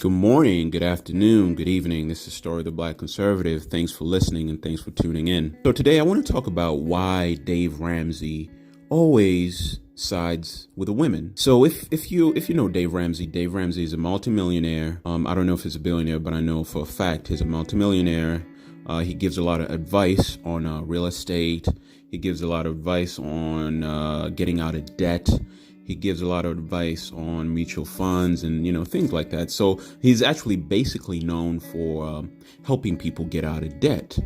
Good morning, good afternoon, good evening. This is Story of the Black Conservative. Thanks for listening and thanks for tuning in. So today I want to talk about why Dave Ramsey always sides with the women. So if you know Dave Ramsey is a multimillionaire. I don't know if he's a billionaire, but I know for a fact he's a multimillionaire. He gives a lot of advice on real estate. He gives a lot of advice on getting out of debt. He gives a lot of advice on mutual funds and, things like that. So he's actually basically known for helping people get out of debt.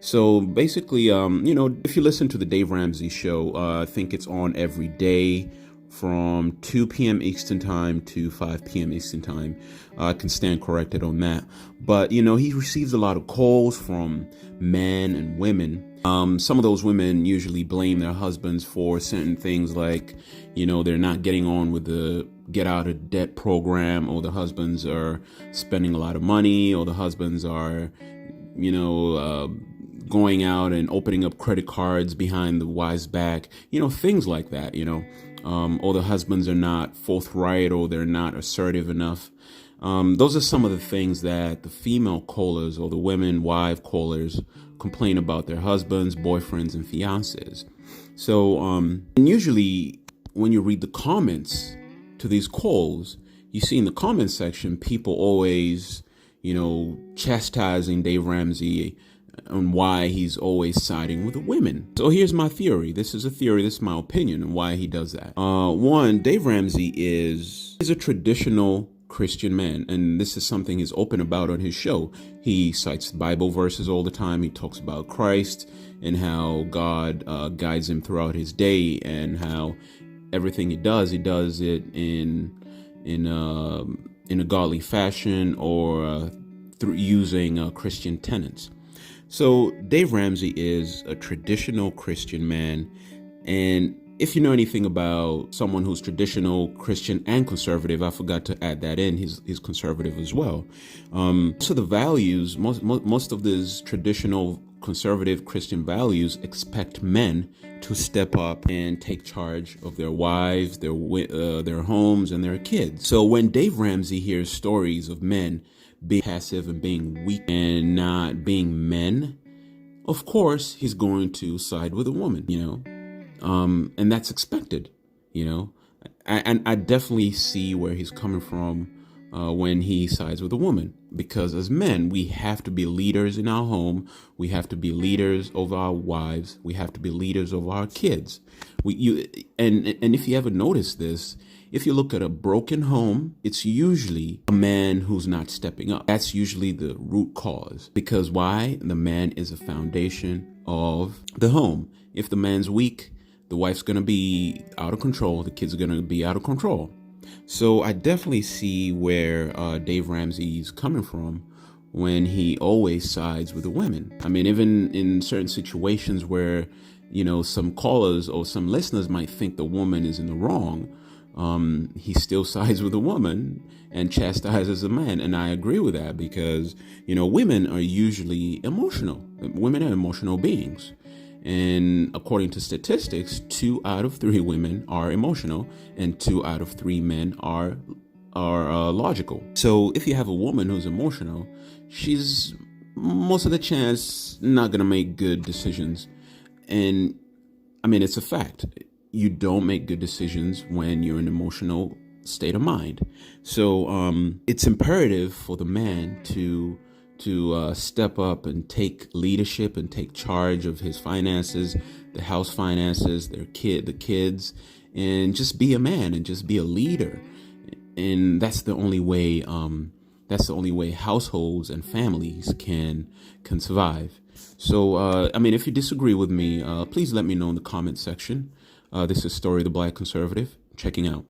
So basically, if you listen to the Dave Ramsey show, I think it's on every day from 2 p.m. Eastern time to 5 p.m. Eastern time. I can stand corrected on that. But, he receives a lot of calls from men and women. Some of those women usually blame their husbands for certain things like, they're not getting on with the get out of debt program, or the husbands are spending a lot of money, or the husbands are, going out and opening up credit cards behind the wife's back, things like that, or the husbands are not forthright, or they're not assertive enough. Those are some of the things that the female callers or the women wife callers complain about their husbands, boyfriends, and fiancés. So, and usually when you read the comments to these calls, you see in the comment section, people always, chastising Dave Ramsey on why he's always siding with the women. So here's my theory. This is my opinion on why he does that. One, Dave Ramsey is a traditional Christian man, and this is something he's open about on his show. He cites Bible verses all the time. He talks about Christ and how God guides him throughout his day, and how everything he does it in a godly fashion, or through using Christian tenets. So Dave Ramsey is a traditional Christian man, and if you know anything about someone who's traditional Christian and conservative, I forgot to add that in. He's conservative as well. So the values, most of these traditional conservative Christian values expect men to step up and take charge of their wives, their homes, and their kids. So when Dave Ramsey hears stories of men being passive and being weak and not being men, of course he's going to side with a woman, and that's expected, and I definitely see where he's coming from when he sides with a woman, because as men, we have to be leaders in our home. We have to be leaders over our wives. We have to be leaders over our kids. And if you ever notice this, if you look at a broken home, it's usually a man who's not stepping up. That's usually the root cause. Because why? The man is a foundation of the home. If the man's weak, the wife's going to be out of control. The kids are going to be out of control. So I definitely see where Dave Ramsey's coming from when he always sides with the women. I mean, even in certain situations where, some callers or some listeners might think the woman is in the wrong, he still sides with the woman and chastises the man. And I agree with that because, women are usually emotional. Women are emotional beings. And according to statistics, 2 out of 3 women are emotional and 2 out of 3 men are logical. So if you have a woman who's emotional, she's most of the chance not going to make good decisions. And I mean, it's a fact. You don't make good decisions when you're in an emotional state of mind. So it's imperative for the man to step up and take leadership and take charge of his finances, the house finances, the kids, and just be a man and just be a leader. And that's the only way. That's the only way households and families can survive. So, if you disagree with me, please let me know in the comment section. This is Story of the Black Conservative, checking out.